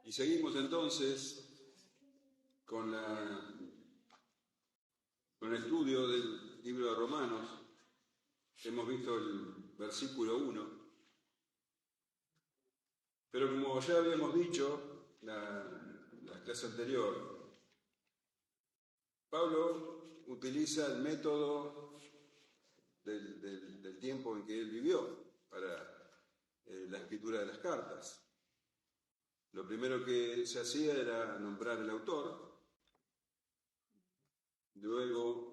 Y seguimos entonces con el estudio del libro de Romanos. Hemos visto el versículo 1, pero como ya habíamos dicho la clase anterior, Pablo utiliza el método del tiempo en que él vivió para la escritura de las cartas. Lo primero que se hacía era nombrar el autor, luego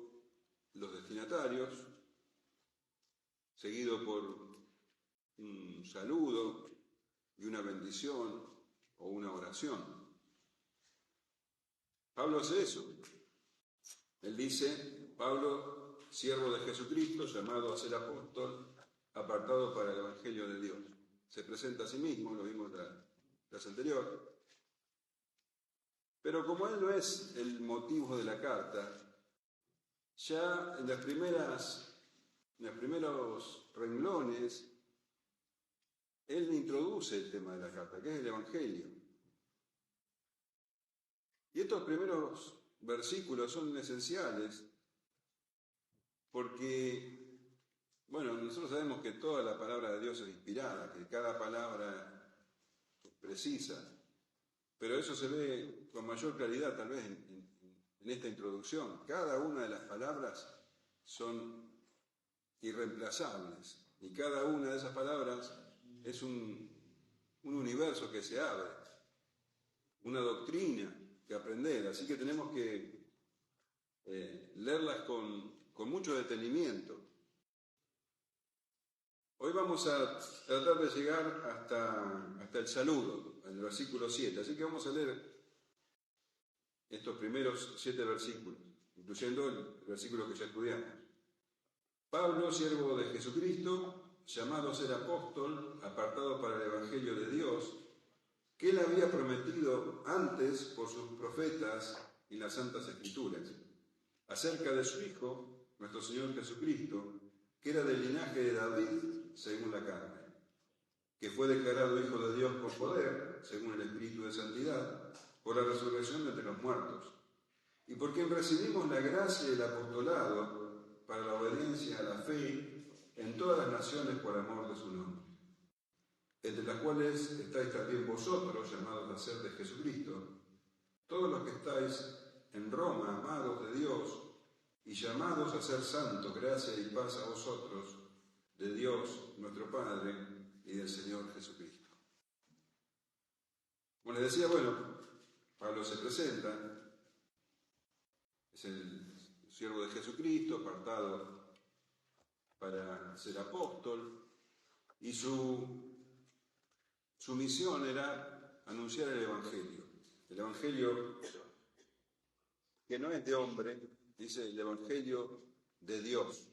los destinatarios, seguido por un saludo y una bendición o una oración. Pablo hace eso. Él dice: Pablo, siervo de Jesucristo, llamado a ser apóstol, apartado para el Evangelio de Dios. Se presenta a sí mismo, lo vimos la clase anterior. Pero como él no es el motivo de la carta, ya en los primeros renglones, él introduce el tema de la carta, que es el Evangelio. Y estos primeros versículos son esenciales porque, bueno, nosotros sabemos que toda la palabra de Dios es inspirada, que cada palabra es precisa, pero eso se ve con mayor claridad tal vez en esta introducción. Cada una de las palabras son irreemplazables y cada una de esas palabras es un universo que se abre, una doctrina que aprender, así que tenemos que leerlas con mucho detenimiento. Hoy vamos a tratar de llegar hasta el saludo, en el versículo 7, así que vamos a leer estos primeros 7 versículos, incluyendo el versículo que ya estudiamos. Pablo, siervo de Jesucristo, llamado a ser apóstol, apartado para el Evangelio de Dios, que él había prometido antes por sus profetas y las santas escrituras, acerca de su Hijo, nuestro Señor Jesucristo, que era del linaje de David según la carne, que fue declarado Hijo de Dios con poder, según el Espíritu de Santidad, por la resurrección de entre los muertos, y por quien recibimos la gracia y el apostolado para la obediencia a la fe en todas las naciones por amor de su nombre, entre las cuales estáis también vosotros, llamados a ser de Jesucristo, todos los que estáis en Roma, amados de Dios, y llamados a ser santos, gracia y paz a vosotros, de Dios nuestro Padre y del Señor Jesucristo. Como les decía, Pablo se presenta, es el siervo de Jesucristo, apartado para ser apóstol, y su misión era anunciar el Evangelio que no es de hombre, dice el Evangelio de Dios.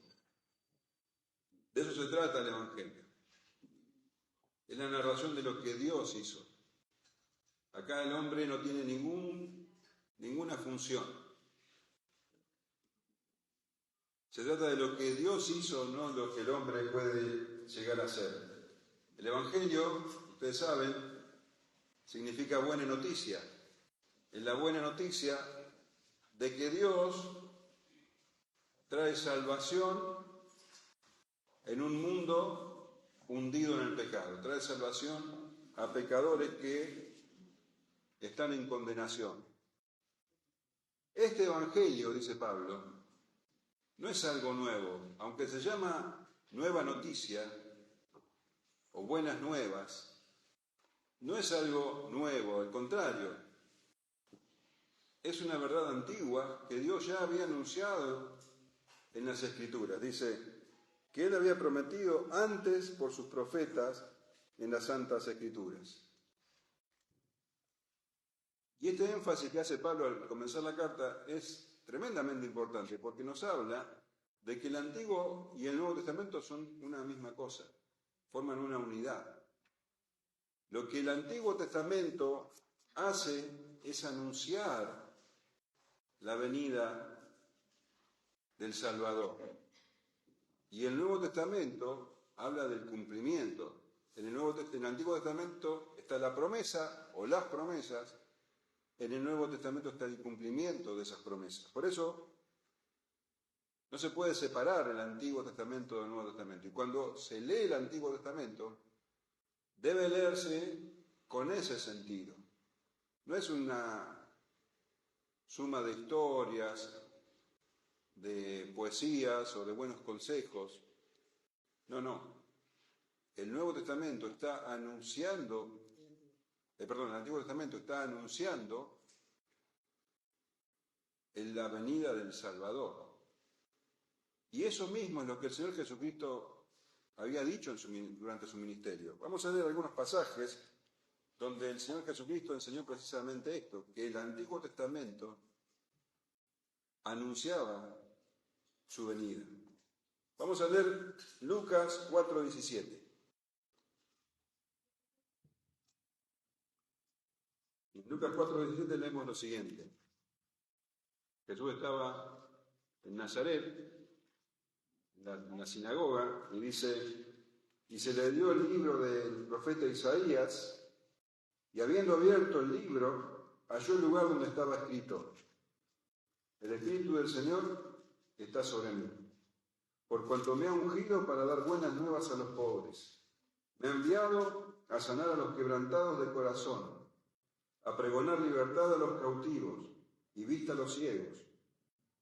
De eso se trata el Evangelio. Es la narración de lo que Dios hizo. Acá el hombre no tiene ninguna función. Se trata de lo que Dios hizo, no lo que el hombre puede llegar a ser. El Evangelio, ustedes saben, significa buena noticia. Es la buena noticia de que Dios trae salvación en un mundo hundido en el pecado. Trae salvación a pecadores que están en condenación. Este Evangelio, dice Pablo, no es algo nuevo, aunque se llama nueva noticia o buenas nuevas, no es algo nuevo, al contrario, es una verdad antigua que Dios ya había anunciado en las Escrituras. Dice que Él había prometido antes por sus profetas en las Santas Escrituras. Y este énfasis que hace Pablo al comenzar la carta es tremendamente importante porque nos habla de que el Antiguo y el Nuevo Testamento son una misma cosa, forman una unidad. Lo que el Antiguo Testamento hace es anunciar la venida del Salvador. Y el Nuevo Testamento habla del cumplimiento. En el Antiguo Testamento está la promesa o las promesas, en el Nuevo Testamento está el cumplimiento de esas promesas. Por eso no se puede separar el Antiguo Testamento del Nuevo Testamento. Y cuando se lee el Antiguo Testamento, debe leerse con ese sentido. No es una suma de historias, de poesías o de buenos consejos. No. El Nuevo Testamento está anunciando, el Antiguo Testamento está anunciando la venida del Salvador. Y eso mismo es lo que el Señor Jesucristo había dicho durante su ministerio. Vamos a leer algunos pasajes donde el Señor Jesucristo enseñó precisamente esto, que el Antiguo Testamento anunciaba su venida. Vamos a leer Lucas 4:17. En Lucas 4:17 leemos lo siguiente. Jesús estaba en Nazaret, en la sinagoga, y dice, y se le dio el libro del profeta Isaías, y habiendo abierto el libro, halló el lugar donde estaba escrito, el Espíritu del Señor está sobre mí, por cuanto me ha ungido para dar buenas nuevas a los pobres. Me ha enviado a sanar a los quebrantados de corazón, a pregonar libertad a los cautivos y vista a los ciegos,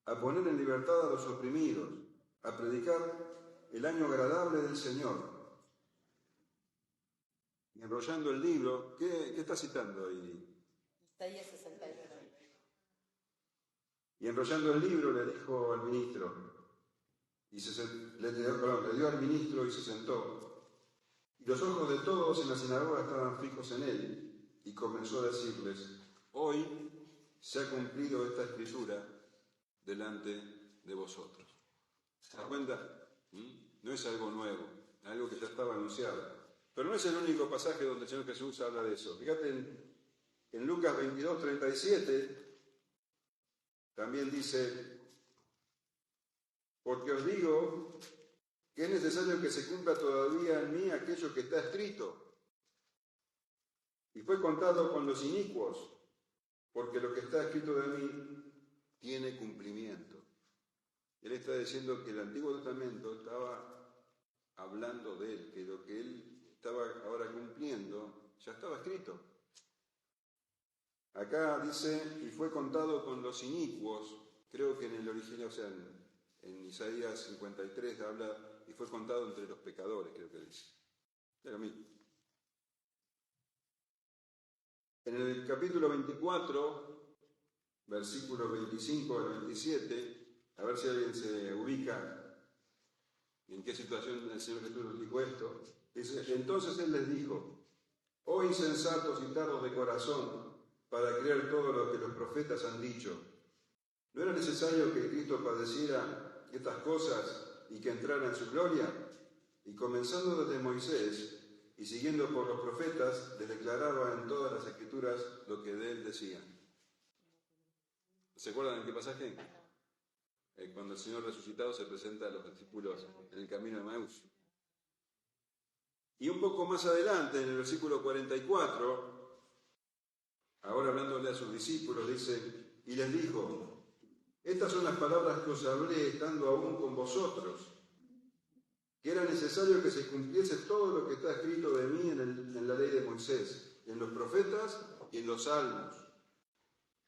a poner en libertad a los oprimidos, a predicar el año agradable del Señor. Y enrollando el libro, ¿qué está citando ahí? Isaías 61. Y enrollando el libro le dijo al ministro, le dio al ministro y se sentó. Y los ojos de todos en la sinagoga estaban fijos en él, y comenzó a decirles, hoy se ha cumplido esta escritura delante de vosotros. ¿Se da cuenta? No es algo nuevo, es algo que ya estaba anunciado. Pero no es el único pasaje donde el Señor Jesús habla de eso. Fíjate en Lucas 22:37, también dice, porque os digo que es necesario que se cumpla todavía en mí aquello que está escrito. Y fue contado con los inicuos, porque lo que está escrito de mí tiene cumplimiento. Él está diciendo que el Antiguo Testamento estaba hablando de él, que lo que él estaba ahora cumpliendo ya estaba escrito. Acá dice, y fue contado con los inicuos, creo que en el original, o sea, en Isaías 53 habla, y fue contado entre los pecadores, creo que dice. Es lo mismo. En el capítulo 24, versículos 25 al 27, a ver si alguien se ubica en qué situación el Señor Jesús nos dijo esto. Dice, entonces Él les dijo, oh insensatos y tardos de corazón, para creer todo lo que los profetas han dicho. ¿No era necesario que Cristo padeciera estas cosas y que entrara en su gloria? Y comenzando desde Moisés y siguiendo por los profetas, les declaraba en todas las escrituras lo que de él decían. ¿Se acuerdan en qué pasaje? Cuando el Señor resucitado se presenta a los discípulos en el camino de Maús. Y un poco más adelante, en el versículo 44, ahora hablándole a sus discípulos, dice, y les dijo, estas son las palabras que os hablé estando aún con vosotros, que era necesario que se cumpliese todo lo que está escrito de mí en la ley de Moisés, en los profetas y en los salmos.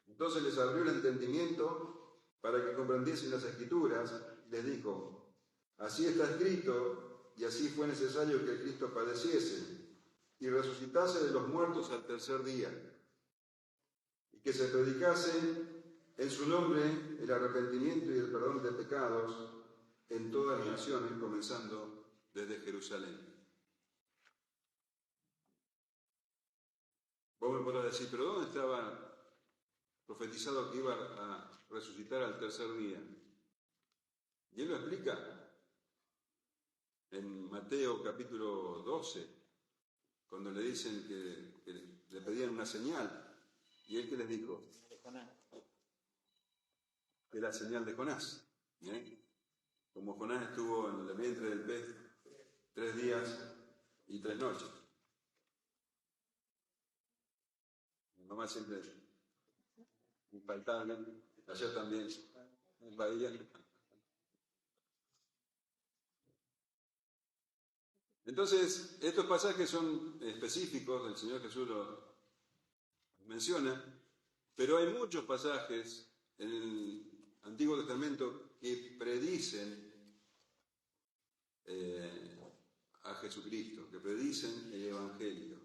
Entonces les abrió el entendimiento para que comprendiesen las escrituras, y les dijo, así está escrito, y así fue necesario que Cristo padeciese, y resucitase de los muertos al tercer día, y que se predicase en su nombre el arrepentimiento y el perdón de pecados en todas las naciones, comenzando desde Jerusalén. Vos me podrás decir, ¿pero dónde estaba profetizado que iba a resucitar al tercer día? Y él lo explica en Mateo capítulo 12, cuando le dicen que le pedían una señal. ¿Y él qué les dijo? Que la señal de Jonás. Como Jonás estuvo en el vientre del pez 3 días y 3 noches. Mi mamá siempre infaltable, ayer también, en Bahía. Entonces, estos pasajes son específicos, el Señor Jesús los menciona, pero hay muchos pasajes en el Antiguo Testamento que predicen a Jesucristo, que predicen el Evangelio.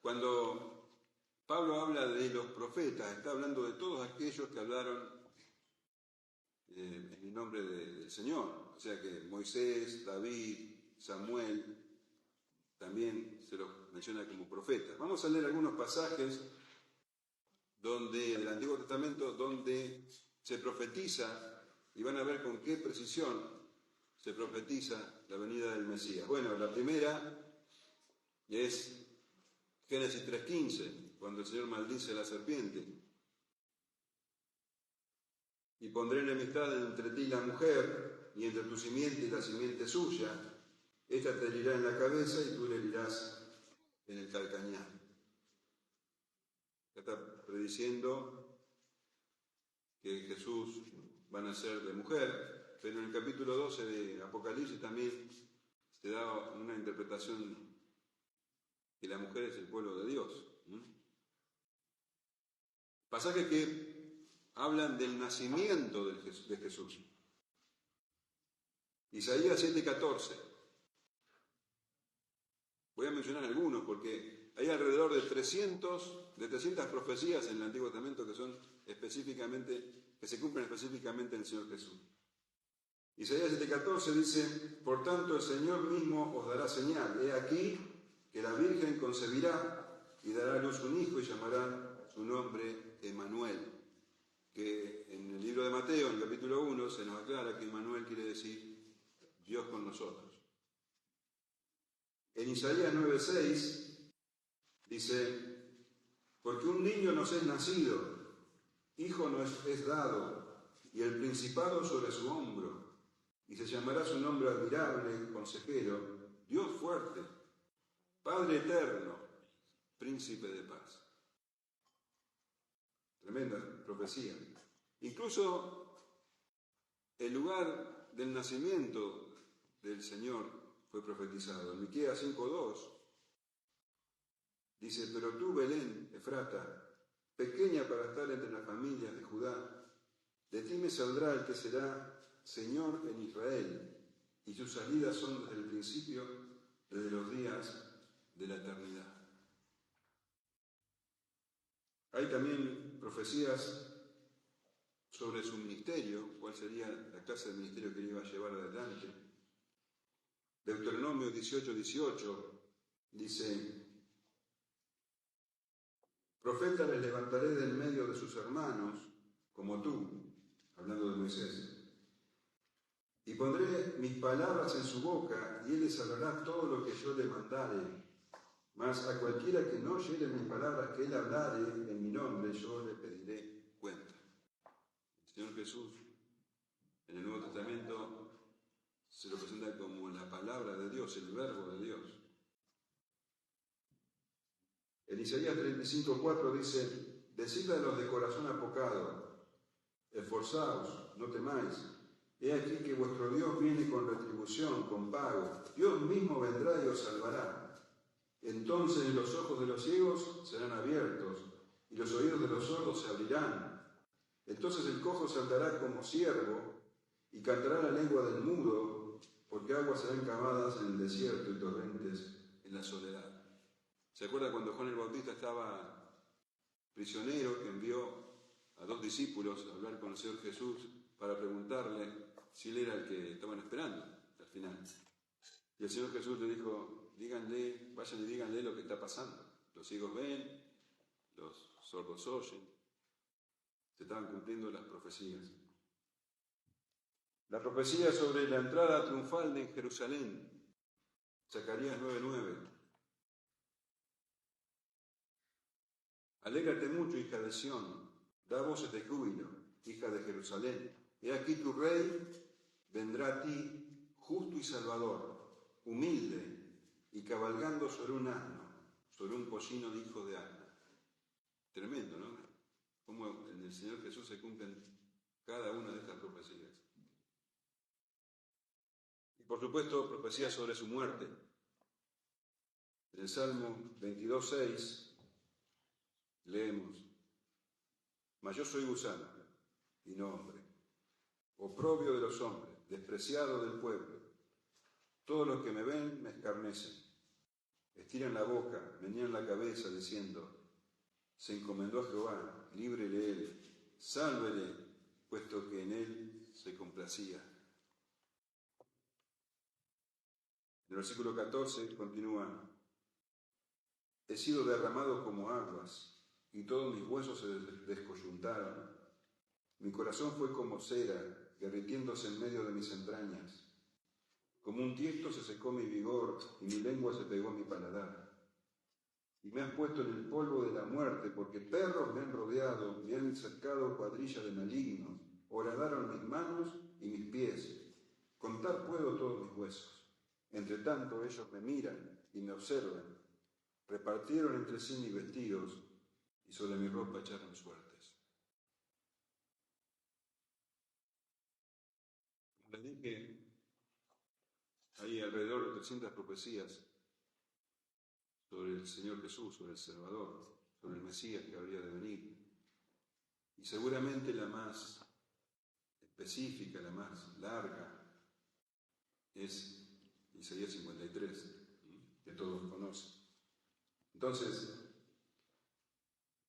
Cuando Pablo habla de los profetas, está hablando de todos aquellos que hablaron en el nombre del Señor. O sea que Moisés, David, Samuel, también se los menciona como profetas. Vamos a leer algunos pasajes del Antiguo Testamento donde se profetiza, y van a ver con qué precisión se profetiza la venida del Mesías. Bueno, la primera es Génesis 3:15, cuando el Señor maldice a la serpiente. Y pondré enemistad entre ti y la mujer, y entre tu simiente y la simiente suya. Esta te herirá en la cabeza y tú le herirás en el calcañar. Está prediciendo que Jesús va a nacer de mujer, pero en el capítulo 12 de Apocalipsis también se da una interpretación que la mujer es el pueblo de Dios. Pasajes que hablan del nacimiento de Jesús. Isaías 7:14. Voy a mencionar algunos porque hay alrededor de 300 profecías en el Antiguo Testamento que se cumplen específicamente en el Señor Jesús. Isaías 7:14 dice: por tanto el Señor mismo os dará señal. He aquí que la Virgen concebirá y dará a luz un hijo y llamará su nombre Emmanuel. Que en el libro de Mateo, en el capítulo 1, se nos aclara que Emmanuel quiere decir Dios con nosotros. En Isaías 9:6 dice: porque un niño nos es nacido, hijo nos es dado, y el principado sobre su hombro, y se llamará su nombre admirable, consejero, Dios fuerte, Padre eterno, príncipe de paz. Tremenda profecía. Incluso el lugar del nacimiento del Señor fue profetizado. En Miqueas 5:2 dice: pero tú, Belén, Efrata, pequeña para estar entre las familias de Judá, de ti me saldrá el que será Señor en Israel, y sus salidas son desde el principio, desde los días de la eternidad. Hay también profecías sobre su ministerio, cuál sería la clase de ministerio que iba a llevar adelante. Deuteronomio 18:18 dice: profeta les levantaré del medio de sus hermanos, como tú, hablando de Moisés, y pondré mis palabras en su boca, y él les hablará todo lo que yo le mandare. Mas a cualquiera que no oyere mis palabras que él hablare en mi nombre, yo le pediré cuenta. El Señor Jesús, en el Nuevo Testamento, se lo presenta como la palabra de Dios, el verbo de Dios. En Isaías 35:4 dice: decidle a los de corazón apocado, esforzaos, no temáis. He aquí que vuestro Dios viene con retribución, con pago. Dios mismo vendrá y os salvará. Entonces los ojos de los ciegos serán abiertos y los oídos de los sordos se abrirán. Entonces el cojo saltará como ciervo y cantará la lengua del mudo, porque aguas serán cavadas en el desierto y torrentes en la soledad. ¿Se acuerda cuando Juan el Bautista estaba prisionero, que envió a 2 discípulos a hablar con el Señor Jesús para preguntarle si él era el que estaban esperando al final? Y el Señor Jesús le dijo: vayan y díganle lo que está pasando. Los ciegos ven, los sordos oyen. Se estaban cumpliendo las profecías. La profecía sobre la entrada triunfal de Jerusalén, Zacarías 9:9. Alégrate mucho, hija de Sión, da voces de júbilo, hija de Jerusalén. He aquí tu rey vendrá a ti, justo y salvador, humilde y cabalgando sobre un asno, sobre un pollino de hijo de asna. el Señor Jesús se cumplen cada una de estas profecías. Y por supuesto, profecías sobre su muerte. En el Salmo 22:6 leemos: mas yo soy gusano y no hombre, oprobio de los hombres, despreciado del pueblo. Todos los que me ven me escarnecen, estiran la boca, menean la cabeza, diciendo: se encomendó a Jehová, líbrele él, sálvele, puesto que en él se complacía. En el versículo 14 continúa: he sido derramado como aguas, y todos mis huesos se descoyuntaron. Mi corazón fue como cera, derritiéndose en medio de mis entrañas. Como un tiesto se secó mi vigor, y mi lengua se pegó a mi paladar. Y me has puesto en el polvo de la muerte, porque perros me han rodeado, me han cercado cuadrilla de malignos, horadaron mis manos y mis pies. Contar puedo todos mis huesos. Entre tanto ellos me miran y me observan. Repartieron entre sí mis vestidos, y sobre mi ropa echaron suertes. Como les dije, hay alrededor de 300 profecías sobre el Señor Jesús, sobre el Salvador, sobre el Mesías que habría de venir. Y seguramente la más específica, la más larga, es Isaías 53, que todos conocen. Entonces,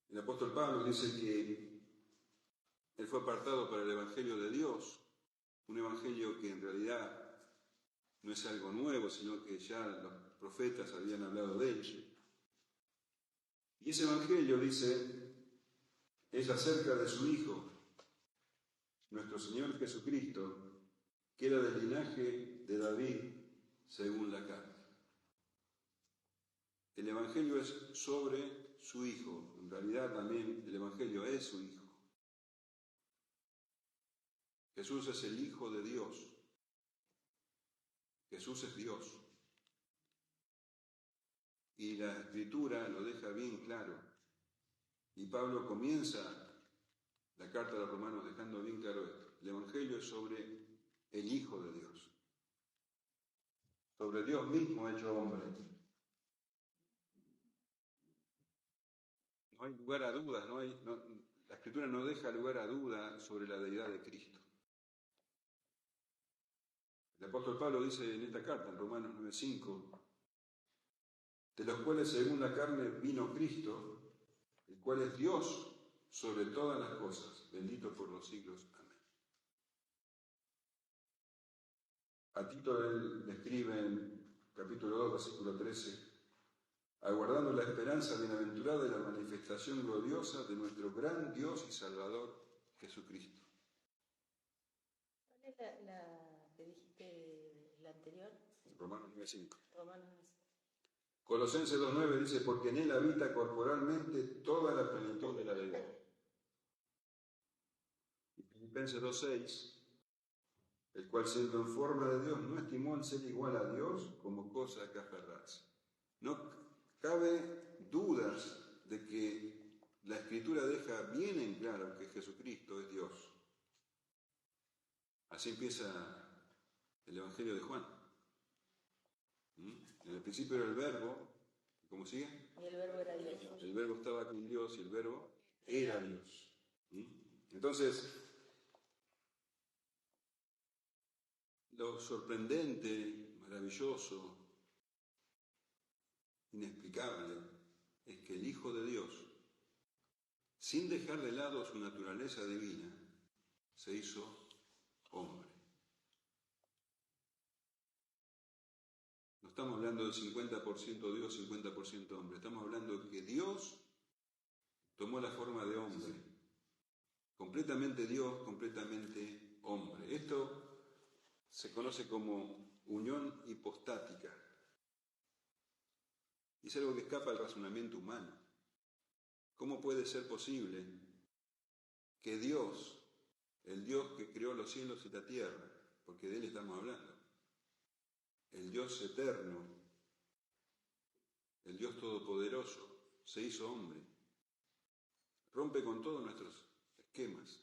el apóstol Pablo dice que él fue apartado para el Evangelio de Dios, un evangelio que en realidad no es algo nuevo, sino que ya los profetas habían hablado de él. Y ese evangelio, dice, es acerca de su Hijo, nuestro Señor Jesucristo, que era del linaje de David según la carne. El evangelio es sobre su Hijo, en realidad también el evangelio es su Hijo. Jesús es el Hijo de Dios. Jesús es Dios. Y la Escritura lo deja bien claro. Y Pablo comienza la carta de los Romanos dejando bien claro esto. El Evangelio es sobre el Hijo de Dios. Sobre Dios mismo hecho hombre. No hay lugar a dudas, la Escritura no deja lugar a duda sobre la deidad de Cristo. El apóstol Pablo dice en esta carta, en Romanos 9:5, de los cuales según la carne vino Cristo, el cual es Dios sobre todas las cosas, bendito por los siglos. Amén. A Tito él escribe en capítulo 2, versículo 13, aguardando la esperanza bienaventurada de la manifestación gloriosa de nuestro gran Dios y Salvador, Jesucristo. ¿Cuál es la que dijiste, la anterior? Romanos 9:5. Romanos 9:5. Colosenses 2:9 dice, porque en él habita corporalmente toda la plenitud de la deidad. Y Filipenses 2:6, el cual siendo en forma de Dios no estimó el ser igual a Dios como cosa a que aferrarse. No cabe dudas de que la Escritura deja bien en claro que Jesucristo es Dios. Así empieza el Evangelio de Juan. En el principio era el Verbo, ¿cómo sigue? Y el Verbo era Dios. El Verbo estaba con Dios y el Verbo era Dios. Entonces, lo sorprendente, maravilloso, inexplicable, es que el Hijo de Dios, sin dejar de lado su naturaleza divina, se hizo hombre. No estamos hablando del 50% Dios, 50% hombre. Estamos hablando de que Dios tomó la forma de hombre. Completamente Dios, completamente hombre. Esto se conoce como unión hipostática. Y es algo que escapa al razonamiento humano. ¿Cómo puede ser posible que Dios, el Dios que creó los cielos y la tierra, porque de Él estamos hablando, el Dios eterno, el Dios todopoderoso, se hizo hombre, rompe con todos nuestros ¿Qué más?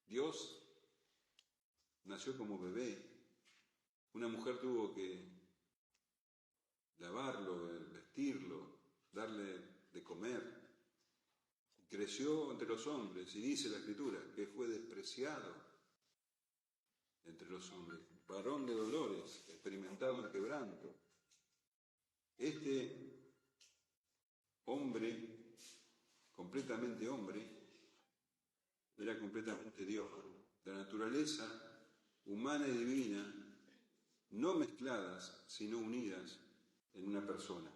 Dios nació como bebé. Una mujer tuvo que lavarlo, vestirlo, darle de comer. Creció entre los hombres y dice la Escritura que fue despreciado entre los hombres, varón de dolores, experimentado en quebranto. Este hombre, completamente hombre, era completamente Dios. La naturaleza humana y divina, no mezcladas, sino unidas en una persona.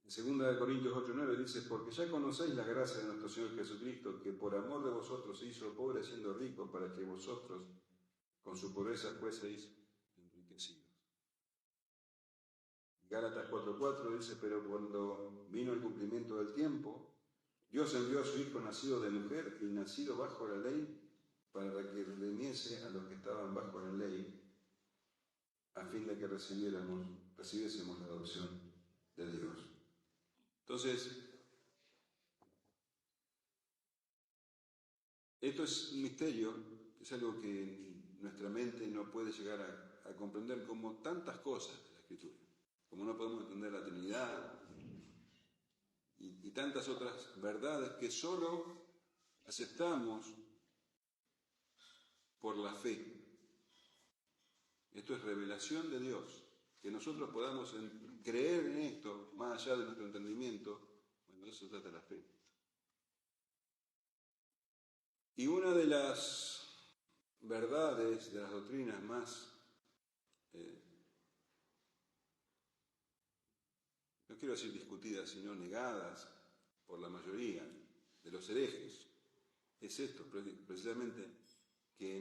En 2 Corintios 8:9 dice, porque ya conocéis la gracia de nuestro Señor Jesucristo, que por amor de vosotros se hizo pobre siendo rico, para que vosotros con su pobreza fueseis enriquecidos. Gálatas 4:4 dice, pero cuando vino el cumplimiento del tiempo, Dios envió a su Hijo nacido de mujer y nacido bajo la ley, para que redimiese a los que estaban bajo la ley, a fin de que recibiésemos la adopción de Dios. Entonces, esto es un misterio, es algo que nuestra mente no puede llegar a comprender, como tantas cosas de la Escritura, como no podemos entender la Trinidad y tantas otras verdades que solo aceptamos por la fe. Esto es revelación de Dios, que nosotros podamos creer en esto, más allá de nuestro entendimiento. Bueno, eso se trata de la fe. Y una de las verdades, de las doctrinas más, no quiero decir discutidas, sino negadas por la mayoría de los herejes, es esto, precisamente, que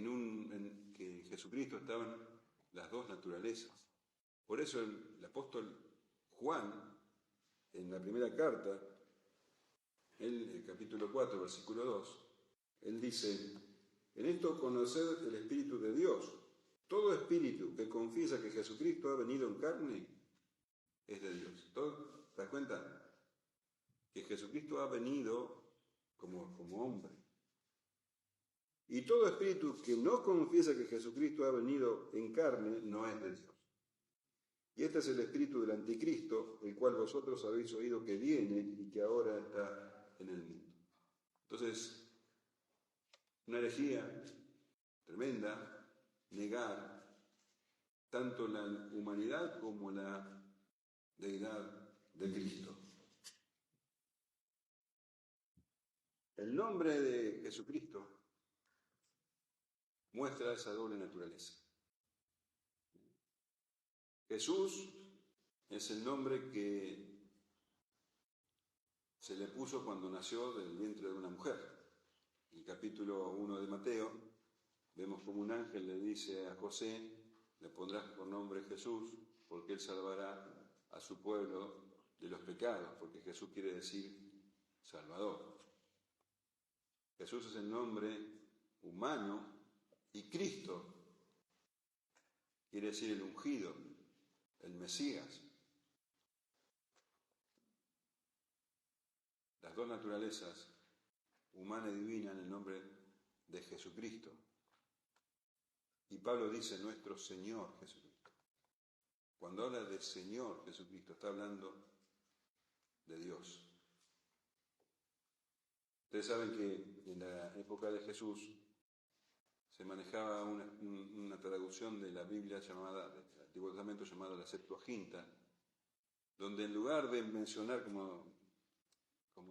que en Jesucristo estaban las dos naturalezas. Por eso el apóstol Juan, en la primera carta, el capítulo 4, versículo 2, él dice, en esto conoced el Espíritu de Dios. Todo espíritu que confiesa que Jesucristo ha venido en carne es de Dios. ¿Te das cuenta? Que Jesucristo ha venido como hombre. Y todo espíritu que no confiesa que Jesucristo ha venido en carne no es de Dios. Y este es el espíritu del anticristo, el cual vosotros habéis oído que viene y que ahora está en el mundo. Entonces, una herejía tremenda, negar tanto la humanidad como la deidad de Cristo. El nombre de Jesucristo muestra esa doble naturaleza. Jesús es el nombre que se le puso cuando nació del vientre de una mujer. En el capítulo 1 de Mateo, vemos como un ángel le dice a José, le pondrás por nombre Jesús, porque él salvará a su pueblo de los pecados, porque Jesús quiere decir Salvador. Jesús es el nombre humano y Cristo quiere decir el ungido, el Mesías. Las dos naturalezas, humana y divina, en el nombre de Jesucristo. Y Pablo dice nuestro Señor Jesucristo. Cuando habla de Señor Jesucristo, está hablando de Dios. Ustedes saben que en la época de Jesús se manejaba una traducción de la Biblia llamada, del Antiguo Testamento llamada la Septuaginta, donde en lugar de mencionar como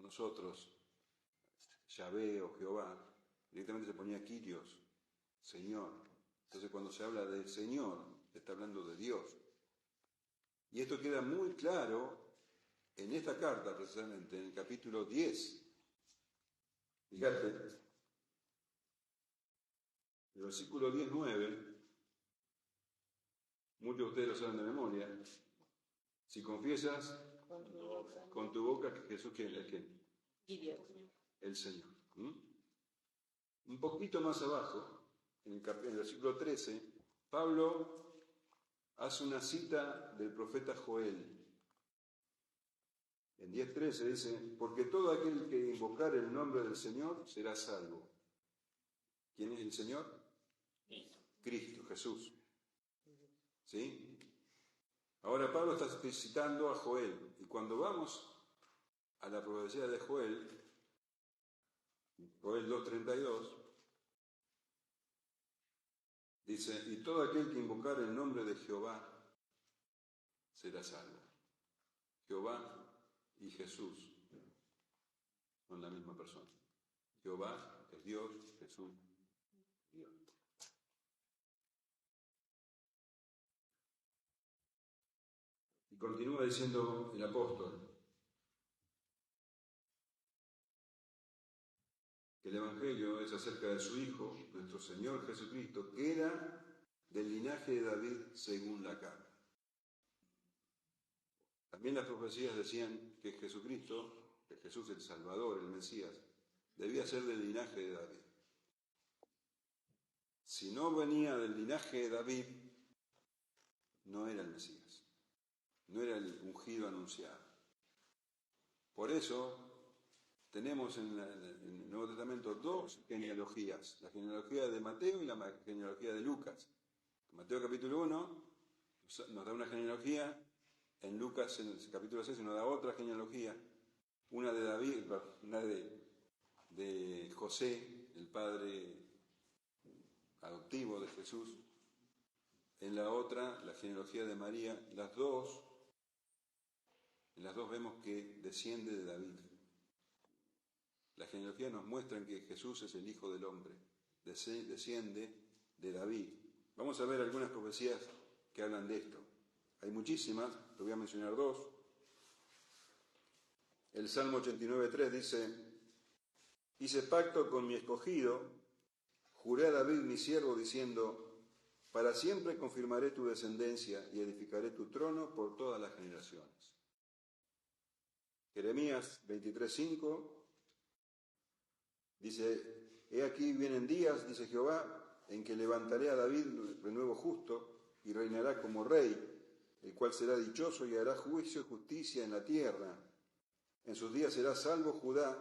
nosotros, Yahvé o Jehová, directamente se ponía Kyrios, Señor. Entonces cuando se habla del Señor, se está hablando de Dios. Y esto queda muy claro en esta carta, precisamente, en el capítulo 10. Fíjate, el versículo 10:9, muchos de ustedes lo saben de memoria, si confiesas con tu boca que Jesús es ¿quién? El Señor. Un poquito más abajo, en el versículo 13, Pablo hace una cita del profeta Joel. En 10:13 dice, porque todo aquel que invocar el nombre del Señor será salvo. ¿Quién es el Señor? Cristo, Jesús. ¿Sí? Ahora Pablo está citando a Joel, y cuando vamos a la profecía de Joel 2:32, dice, y todo aquel que invocar el nombre de Jehová será salvo. Jehová y Jesús son la misma persona. Jehová es Dios, Jesús es Dios. Y continúa diciendo el apóstol que el Evangelio es acerca de su Hijo, nuestro Señor Jesucristo, que era del linaje de David según la carne. También las profecías decían que Jesucristo, que Jesús el Salvador, el Mesías, debía ser del linaje de David. Si no venía del linaje de David, no era el Mesías, no era el ungido anunciado. Por eso tenemos en el Nuevo Testamento dos genealogías, la genealogía de Mateo y la genealogía de Lucas. En Mateo capítulo 1 nos da una genealogía, en Lucas en el capítulo 6 nos da otra genealogía, una de David, una de José, el padre adoptivo de Jesús, en la otra, la genealogía de María. En las dos vemos que desciende de David. Las genealogías nos muestran que Jesús es el Hijo del Hombre, desciende de David. Vamos a ver algunas profecías que hablan de esto. Hay muchísimas, te voy a mencionar dos. El Salmo 89:3 dice, hice pacto con mi escogido, juré a David mi siervo diciendo, para siempre confirmaré tu descendencia y edificaré tu trono por todas las generaciones. Jeremías 23:5 dice, he aquí vienen días, dice Jehová, en que levantaré a David renuevo justo y reinará como rey, el cual será dichoso y hará juicio y justicia en la tierra. En sus días será salvo Judá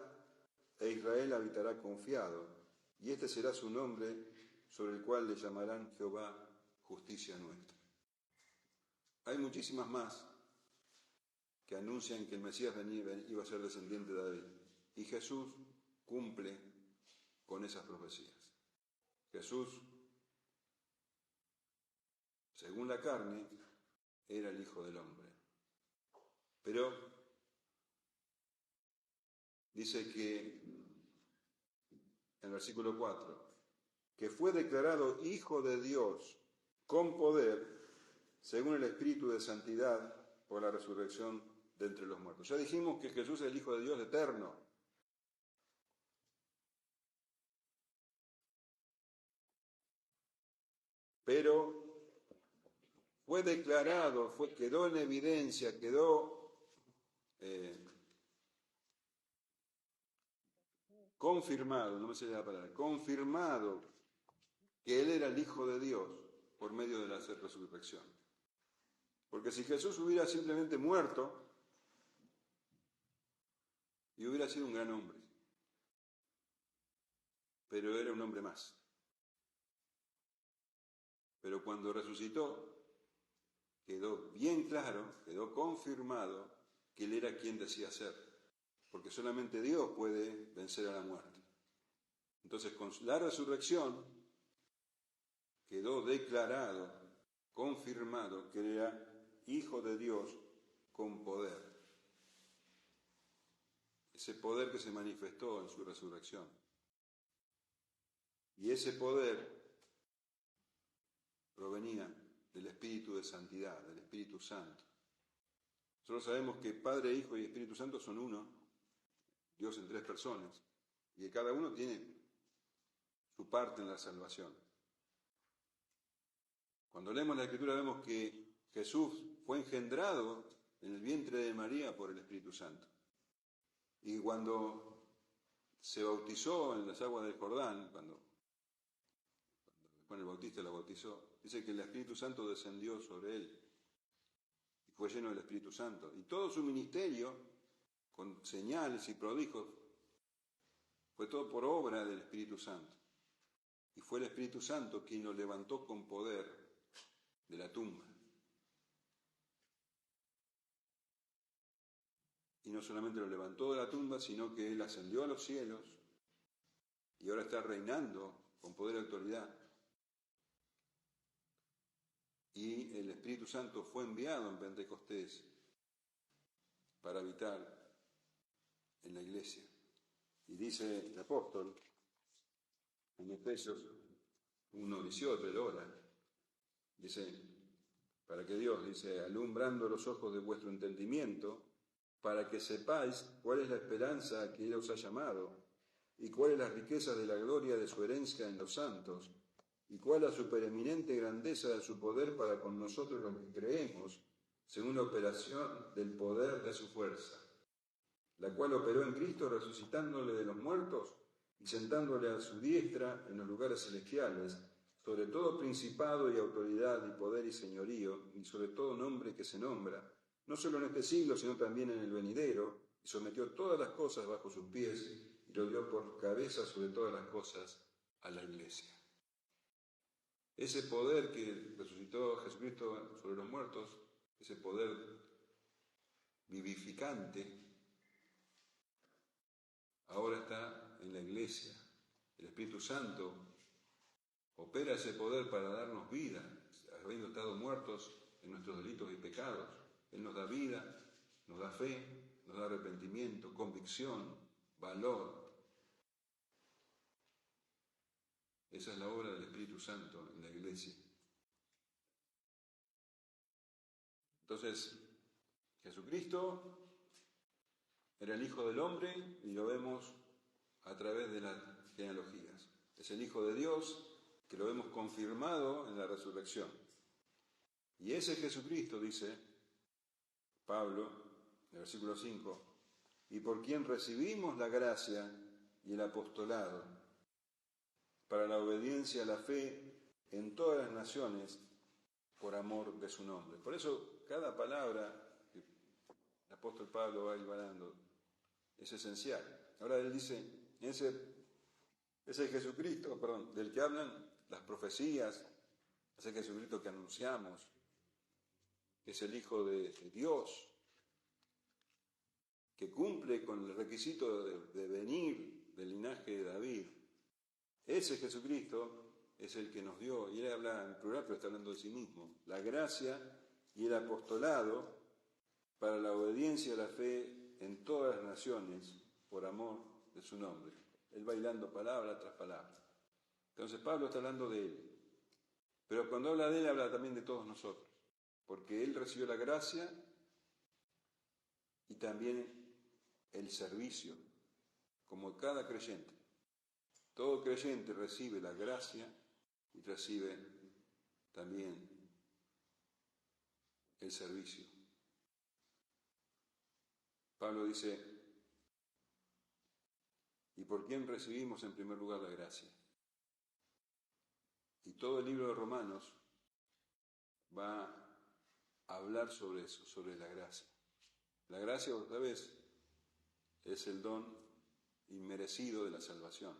e Israel habitará confiado, y este será su nombre sobre el cual le llamarán Jehová justicia nuestra. Hay muchísimas más que anuncian que el Mesías iba a ser descendiente de David, y Jesús cumple con esas profecías. Jesús, según la carne, era el Hijo del Hombre. Pero dice que, en el versículo 4, que fue declarado Hijo de Dios con poder, según el Espíritu de Santidad, por la resurrección de entre los muertos. Ya dijimos que Jesús es el Hijo de Dios eterno. Pero fue declarado, quedó en evidencia, quedó confirmado, no me sé la palabra, confirmado que Él era el Hijo de Dios por medio de la resurrección. Porque si Jesús hubiera simplemente muerto, y hubiera sido un gran hombre, pero era un hombre más. Pero cuando resucitó, quedó bien claro, quedó confirmado que Él era quien decía ser, porque solamente Dios puede vencer a la muerte. Entonces, con la resurrección, quedó declarado, confirmado que Él era Hijo de Dios con poder. Ese poder que se manifestó en su resurrección. Y ese poder provenía del Espíritu de Santidad, del Espíritu Santo. Nosotros sabemos que Padre, Hijo y Espíritu Santo son uno, Dios en tres personas, y que cada uno tiene su parte en la salvación. Cuando leemos la Escritura vemos que Jesús fue engendrado en el vientre de María por el Espíritu Santo. Y cuando se bautizó en las aguas del Jordán, cuando Juan el Bautista lo bautizó, dice que el Espíritu Santo descendió sobre él y fue lleno del Espíritu Santo. Y todo su ministerio con señales y prodigios, fue todo por obra del Espíritu Santo. Y fue el Espíritu Santo quien lo levantó con poder de la tumba. Y no solamente lo levantó de la tumba, sino que Él ascendió a los cielos y ahora está reinando con poder y autoridad. Y el Espíritu Santo fue enviado en Pentecostés para habitar en la iglesia. Y dice el apóstol en Efesios 1:18, él ora, dice, para que Dios, dice, alumbrando los ojos de vuestro entendimiento, para que sepáis cuál es la esperanza a que Él os ha llamado, y cuál es la riqueza de la gloria de su herencia en los santos, y cuál la supereminente grandeza de su poder para con nosotros los que creemos, según la operación del poder de su fuerza, la cual operó en Cristo resucitándole de los muertos y sentándole a su diestra en los lugares celestiales, sobre todo principado y autoridad y poder y señorío, y sobre todo nombre que se nombra, no solo en este siglo, sino también en el venidero, y sometió todas las cosas bajo sus pies, y lo dio por cabeza sobre todas las cosas a la iglesia. Ese poder que resucitó Jesucristo sobre los muertos, ese poder vivificante, ahora está en la iglesia. El Espíritu Santo opera ese poder para darnos vida, habiendo estado muertos en nuestros delitos y pecados. Él nos da vida, nos da fe, nos da arrepentimiento, convicción, valor. Esa es la obra del Espíritu Santo en la iglesia. Entonces, Jesucristo era el Hijo del Hombre y lo vemos a través de las genealogías. Es el Hijo de Dios que lo hemos confirmado en la resurrección. Y ese Jesucristo, dice Pablo, en el versículo 5, y por quien recibimos la gracia y el apostolado para la obediencia a la fe en todas las naciones por amor de su nombre. Por eso cada palabra que el apóstol Pablo va hilvanando es esencial. Ahora él dice, ese Jesucristo, del que hablan las profecías, ese Jesucristo que anunciamos, que es el Hijo de Dios, que cumple con el requisito de venir del linaje de David. Ese Jesucristo es el que nos dio, y él habla en plural, pero está hablando de sí mismo, la gracia y el apostolado para la obediencia a la fe en todas las naciones por amor de su nombre. Él va hilando palabra tras palabra. Entonces Pablo está hablando de él. Pero cuando habla de él, habla también de todos nosotros. Porque él recibió la gracia y también el servicio, como cada creyente. Todo creyente recibe la gracia y recibe también el servicio. Pablo dice, ¿y por quién recibimos en primer lugar la gracia? Y todo el libro de Romanos va a hablar sobre eso, sobre la gracia. La gracia, otra vez, es el don inmerecido de la salvación.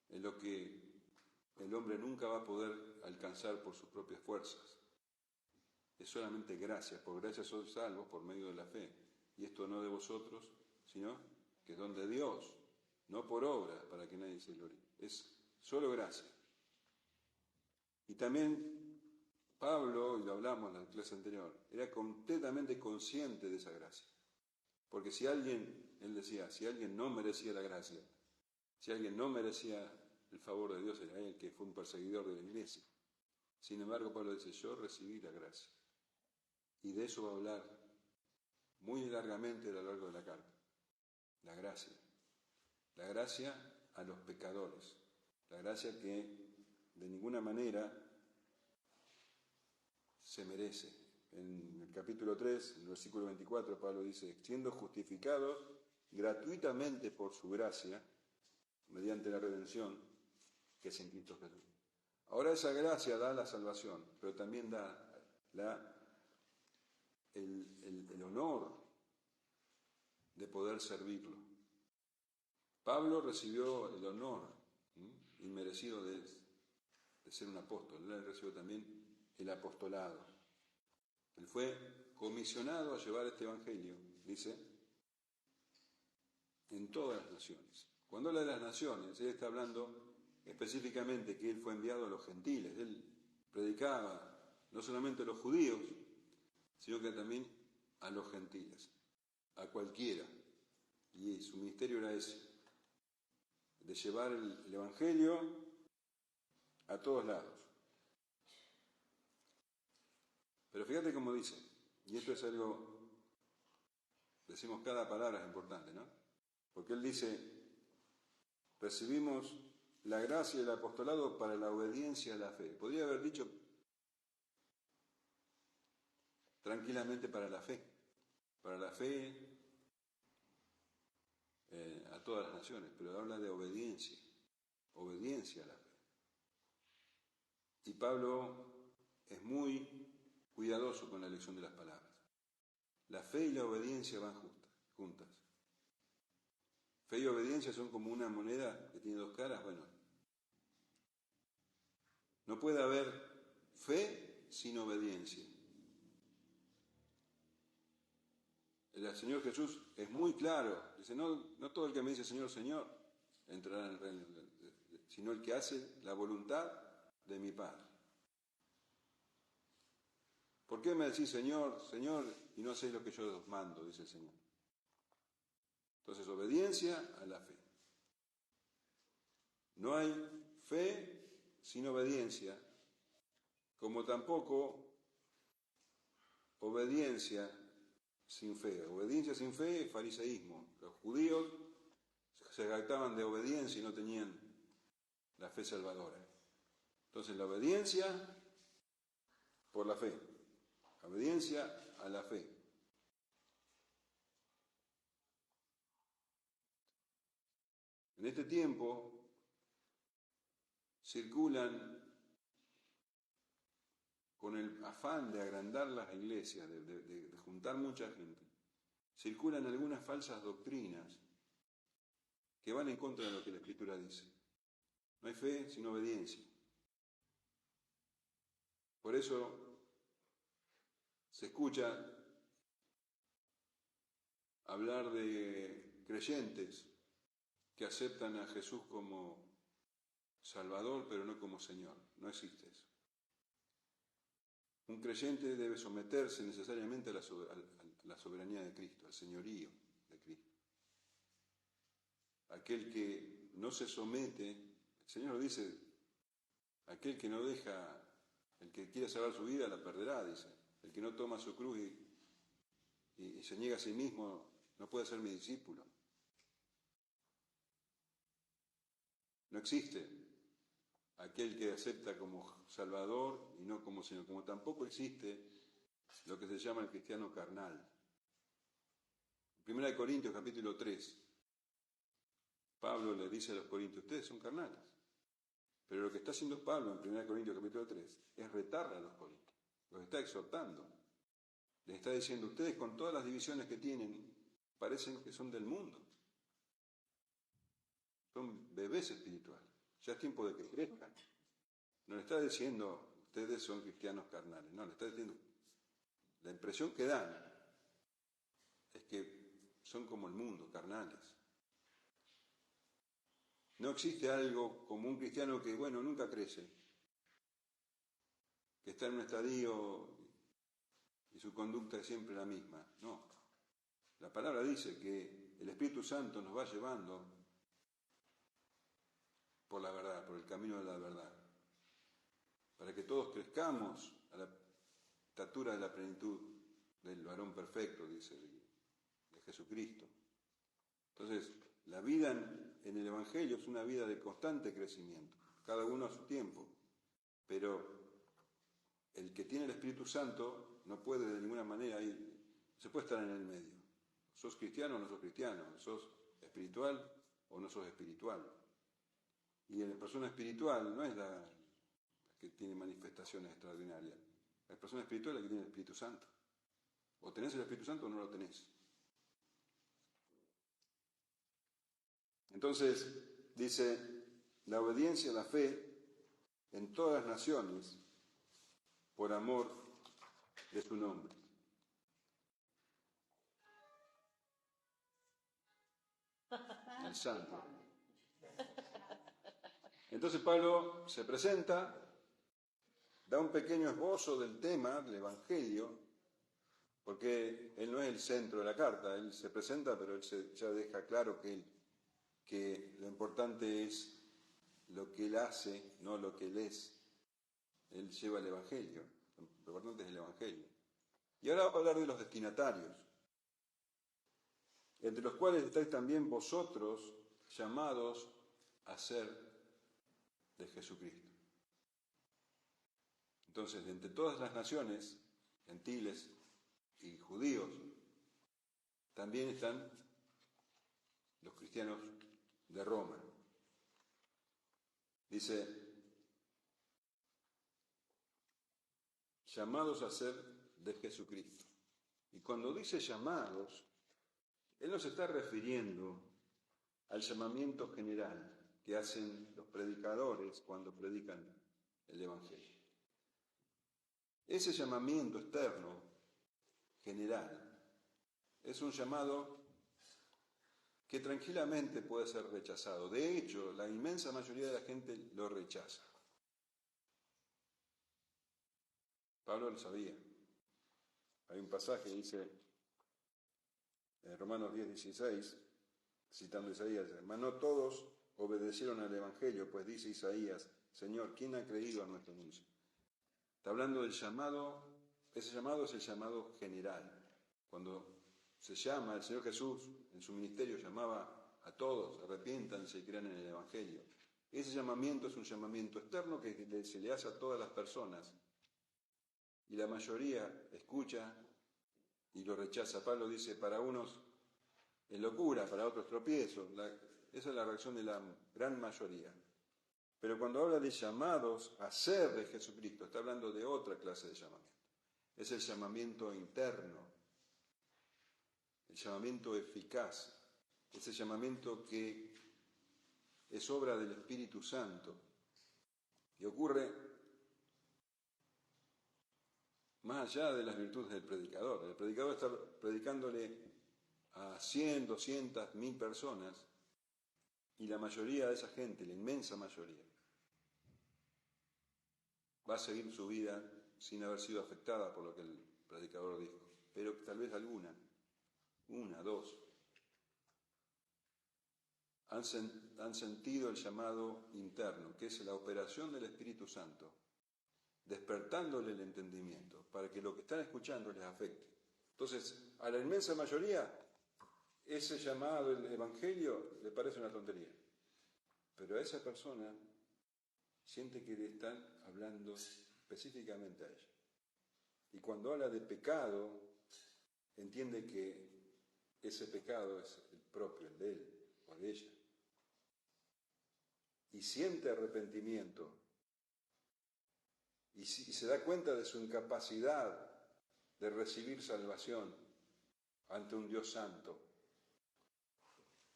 Es lo que el hombre nunca va a poder alcanzar por sus propias fuerzas. Es solamente gracia, por gracia sois salvos por medio de la fe. Y esto no de vosotros, sino que es don de Dios, no por obra, para que nadie se gloríe. Es solo gracia. Y también Pablo, y lo hablamos en la clase anterior, era completamente consciente de esa gracia. Porque si alguien, él decía, si alguien no merecía la gracia, si alguien no merecía el favor de Dios, era él, que fue un perseguidor de la iglesia. Sin embargo, Pablo dice, yo recibí la gracia. Y de eso va a hablar muy largamente a lo largo de la carta. La gracia. La gracia a los pecadores. La gracia que de ninguna manera se merece. En el capítulo 3, en el versículo 24, Pablo dice, siendo justificados gratuitamente por su gracia, mediante la redención que es en Cristo Jesús. Ahora esa gracia da la salvación, pero también da el honor poder servirlo. Pablo recibió el honor inmerecido de ser un apóstol. Él recibió también el apostolado. Él fue comisionado a llevar este evangelio, dice, en todas las naciones. Cuando habla de las naciones, él está hablando específicamente que él fue enviado a los gentiles. Él predicaba no solamente a los judíos, sino que también a los gentiles, a cualquiera. Y su ministerio era ese, de llevar el evangelio a todos lados. Pero fíjate cómo dice, y esto es algo, decimos cada palabra es importante, ¿no? Porque él dice, recibimos la gracia y el apostolado para la obediencia a la fe. Podría haber dicho tranquilamente para la fe a todas las naciones, pero habla de obediencia a la fe. Y Pablo es muy cuidadoso con la elección de las palabras. La fe y la obediencia van juntas. Fe y obediencia son como una moneda que tiene dos caras. Bueno, no puede haber fe sin obediencia. El Señor Jesús es muy claro. Dice, no todo el que me dice Señor, Señor, entrará en el reino, sino el que hace la voluntad de mi Padre. ¿Por qué me decís Señor, Señor, y no hacéis lo que yo os mando? Dice el Señor. Entonces, obediencia a la fe. No hay fe sin obediencia, como tampoco obediencia sin fe. Obediencia sin fe es fariseísmo. Los judíos se jactaban de obediencia y no tenían la fe salvadora. Entonces, la obediencia por la fe. Obediencia a la fe. En este tiempo circulan con el afán de agrandar las iglesias, de juntar mucha gente, circulan algunas falsas doctrinas que van en contra de lo que la Escritura dice. No hay fe sin obediencia. Por eso se escucha hablar de creyentes que aceptan a Jesús como Salvador, pero no como Señor. No existe eso. Un creyente debe someterse necesariamente a la soberanía de Cristo, al señorío de Cristo. Aquel que no se somete, el Señor dice, aquel que no deja, el que quiera salvar su vida la perderá, dice. El que no toma su cruz y se niega a sí mismo no puede ser mi discípulo. No existe aquel que acepta como Salvador y no como Señor, como tampoco existe lo que se llama el cristiano carnal. En 1 Corintios capítulo 3, Pablo le dice a los corintios, ustedes son carnales. Pero lo que está haciendo Pablo en 1 Corintios capítulo 3 es retarle a los corintios, los está exhortando. Les está diciendo, ustedes con todas las divisiones que tienen, parecen que son del mundo. Son bebés espirituales. Ya es tiempo de que crezcan. No le está diciendo, ustedes son cristianos carnales. No, le está diciendo, la impresión que dan es que son como el mundo, carnales. No existe algo como un cristiano que, nunca crece, que está en un estadio y su conducta es siempre la misma. No. La palabra dice que el Espíritu Santo nos va llevando por la verdad, por el camino de la verdad, para que todos crezcamos a la estatura de la plenitud del varón perfecto, dice, de Jesucristo. Entonces, la vida en el Evangelio es una vida de constante crecimiento, cada uno a su tiempo, pero el que tiene el Espíritu Santo no puede de ninguna manera se puede estar en el medio. ¿Sos cristiano o no sos cristiano? ¿Sos espiritual o no sos espiritual? Y la persona espiritual no es la que tiene manifestaciones extraordinarias. La persona espiritual es la que tiene el Espíritu Santo. O tenés el Espíritu Santo o no lo tenés. Entonces, dice, la obediencia a la fe en todas las naciones por amor de su nombre. El santo. Entonces Pablo se presenta, da un pequeño esbozo del tema, del Evangelio, porque él no es el centro de la carta, él se presenta, pero él ya deja claro que lo importante es lo que él hace, no lo que él es. Él lleva el Evangelio, lo importante es el Evangelio. Y ahora va a hablar de los destinatarios, entre los cuales estáis también vosotros llamados a ser de Jesucristo. Entonces, entre todas las naciones, gentiles y judíos, también están los cristianos de Roma. Dice, llamados a ser de Jesucristo. Y cuando dice llamados, él no se está refiriendo al llamamiento general que hacen los predicadores cuando predican el Evangelio. Ese llamamiento externo, general, es un llamado que tranquilamente puede ser rechazado. De hecho, la inmensa mayoría de la gente lo rechaza. Pablo lo sabía. Hay un pasaje que dice, en Romanos 10:16, citando a Isaías, mas no todos obedecieron al Evangelio, pues dice Isaías, Señor, ¿quién ha creído a nuestro anuncio? Está hablando del llamado, ese llamado es el llamado general. Cuando se llama, el Señor Jesús en su ministerio llamaba a todos, arrepiéntanse y crean en el Evangelio. Ese llamamiento es un llamamiento externo que se le hace a todas las personas. Y la mayoría escucha y lo rechaza. Pablo dice, para unos es locura, para otros tropiezo. Esa es la reacción de la gran mayoría. Pero cuando habla de llamados a ser de Jesucristo, está hablando de otra clase de llamamiento. Es el llamamiento interno, el llamamiento eficaz, ese llamamiento que es obra del Espíritu Santo, que ocurre más allá de las virtudes del predicador. El predicador está predicándole a 100, 200, 1000 personas y la mayoría de esa gente, la inmensa mayoría, va a seguir su vida sin haber sido afectada por lo que el predicador dijo. Pero tal vez alguna, una, dos, han sentido el llamado interno, que es la operación del Espíritu Santo, despertándole el entendimiento, para que lo que están escuchando les afecte. Entonces, a la inmensa mayoría, ese llamado, el Evangelio, le parece una tontería. Pero a esa persona siente que le están hablando específicamente a ella. Y cuando habla de pecado, entiende que ese pecado es el propio, el de él o de ella. Y siente arrepentimiento. Y se da cuenta de su incapacidad de recibir salvación ante un Dios santo.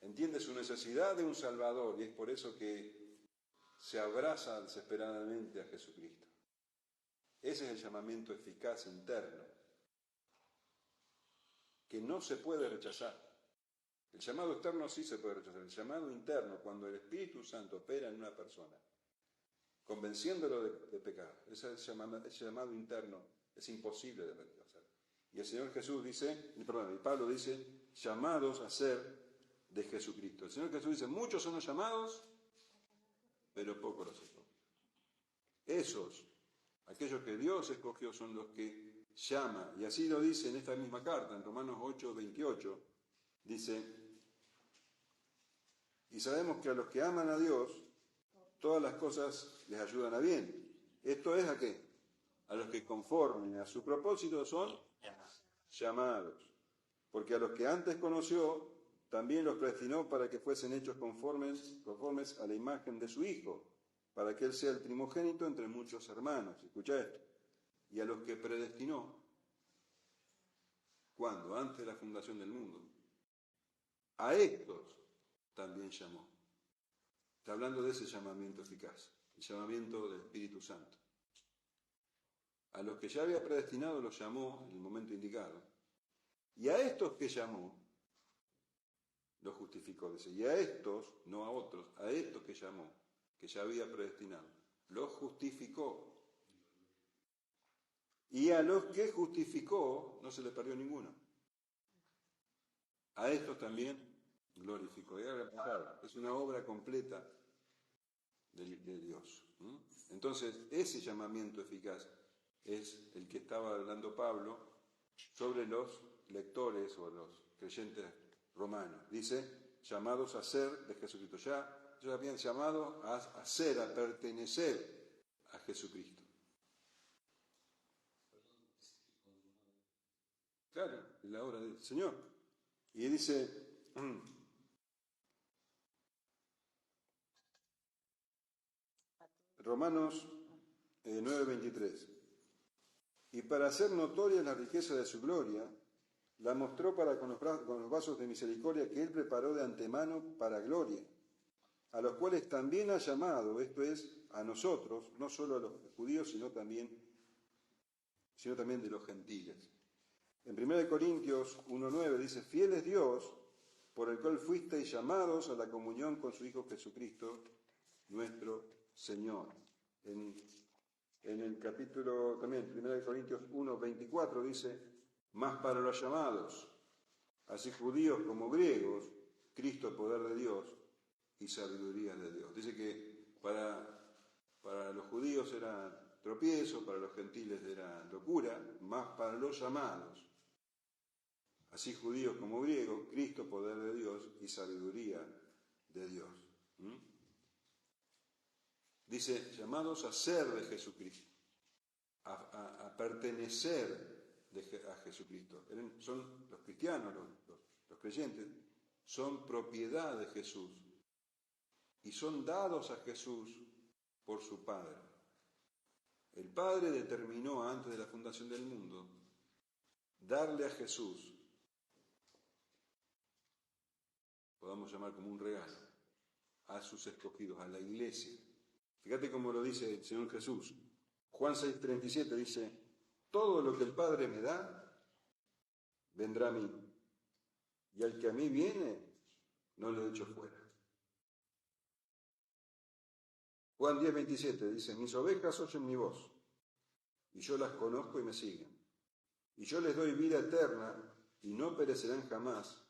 Entiende su necesidad de un Salvador y es por eso que se abraza desesperadamente a Jesucristo. Ese es el llamamiento eficaz interno, que no se puede rechazar. El llamado externo sí se puede rechazar. El llamado interno, cuando el Espíritu Santo opera en una persona, convenciéndolo de pecado, ese llamado interno es imposible de rechazar. Y el Señor Jesús dice, y Pablo dice, llamados a ser de Jesucristo. El Señor Jesús dice, muchos son los llamados, pero pocos los escogidos. Esos, aquellos que Dios escogió, son los que llama. Y así lo dice en esta misma carta, en Romanos 8:28, dice, y sabemos que a los que aman a Dios, todas las cosas les ayudan a bien. ¿Esto es a qué? A los que conforme a su propósito son llamados. Porque a los que antes conoció, también los predestinó para que fuesen hechos conformes a la imagen de su Hijo, para que Él sea el primogénito entre muchos hermanos. Escucha esto. Y a los que predestinó, ¿cuándo? Antes de la fundación del mundo. A estos también llamó. Está hablando de ese llamamiento eficaz, el llamamiento del Espíritu Santo. A los que ya había predestinado los llamó en el momento indicado. Y a estos que llamó, los justificó. Dice, y a estos, no a otros, a estos que llamó, que ya había predestinado, los justificó. Y a los que justificó, no se le perdió ninguno. A estos también glorificó. Es una obra completa de Dios. Entonces, ese llamamiento eficaz es el que estaba hablando Pablo sobre los lectores o los creyentes romanos. Dice, llamados a ser de Jesucristo. Ya ellos habían llamado a ser, a pertenecer a Jesucristo. Claro, es la obra del Señor. Y dice, Romanos 9:23, y para hacer notoria la riqueza de su gloria, la mostró para con los vasos de misericordia que Él preparó de antemano para gloria, a los cuales también ha llamado, esto es, a nosotros, no solo a los judíos, sino también de los gentiles. En 1 Corintios 1:9 dice, fiel es Dios, por el cual fuisteis llamados a la comunión con su Hijo Jesucristo, nuestro Señor. En el capítulo también, 1 Corintios 1:24 dice, más para los llamados, así judíos como griegos, Cristo poder de Dios y sabiduría de Dios. Dice que para los judíos era tropiezo, para los gentiles era locura, más para los llamados, así judíos como griegos, Cristo poder de Dios y sabiduría de Dios. Dice, llamados a ser de Jesucristo, a pertenecer a Jesucristo. Son los cristianos, los creyentes, son propiedad de Jesús y son dados a Jesús por su Padre. El Padre determinó antes de la fundación del mundo darle a Jesús, podamos llamar como un regalo, a sus escogidos, a la iglesia. Fíjate cómo lo dice el Señor Jesús. Juan 6:37 dice, todo lo que el Padre me da, vendrá a mí. Y al que a mí viene, no lo echo fuera. Juan 10:27 dice, mis ovejas oyen mi voz, y yo las conozco y me siguen. Y yo les doy vida eterna, y no perecerán jamás,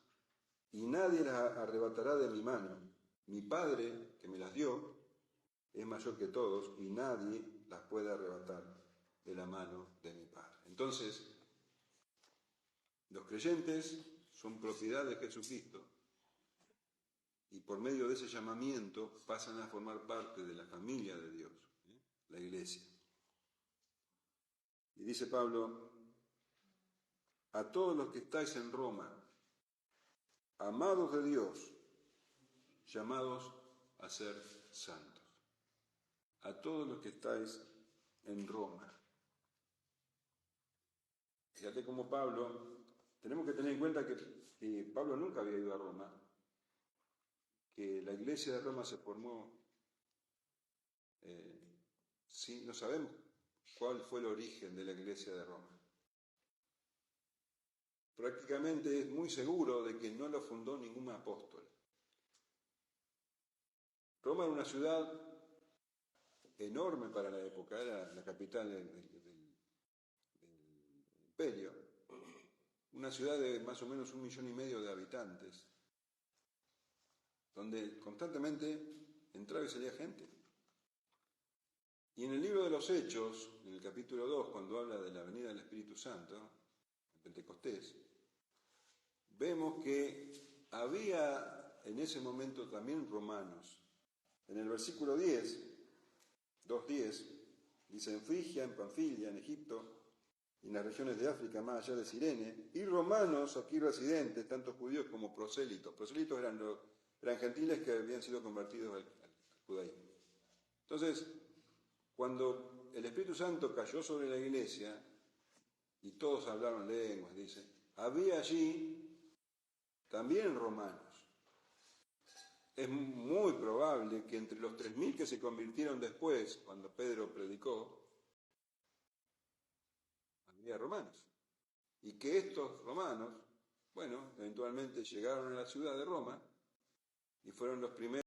y nadie las arrebatará de mi mano. Mi Padre, que me las dio, es mayor que todos y nadie las puede arrebatar de la mano de mi Padre. Entonces, los creyentes son propiedad de Jesucristo y por medio de ese llamamiento pasan a formar parte de la familia de Dios, la iglesia. Y dice Pablo, a todos los que estáis en Roma, amados de Dios, llamados a ser santos. A todos los que estáis en Roma. Fíjate como Pablo, tenemos que tener en cuenta que Pablo nunca había ido a Roma, que la iglesia de Roma se formó, no sabemos cuál fue el origen de la iglesia de Roma. Prácticamente es muy seguro de que no lo fundó ningún apóstol. Roma era una ciudad enorme para la época, era la capital del imperio, una ciudad de más o menos 1,5 millones de habitantes, donde constantemente entraba y salía gente. Y en el libro de los Hechos, en el capítulo 2, cuando habla de la venida del Espíritu Santo, en Pentecostés, vemos que había en ese momento también romanos. En el versículo 2:10, dice, en Frigia, en Panfilia, en Egipto, y en las regiones de África, más allá de Cirene, y romanos aquí residentes, tanto judíos como prosélitos. Prosélitos eran gentiles que habían sido convertidos al judaísmo. Entonces, cuando el Espíritu Santo cayó sobre la iglesia, y todos hablaron lenguas, dice, había allí también romanos. es muy probable que entre los 3.000 que se convirtieron después, cuando Pedro predicó, había romanos. Y que estos romanos, bueno, eventualmente llegaron a la ciudad de Roma y fueron los primeros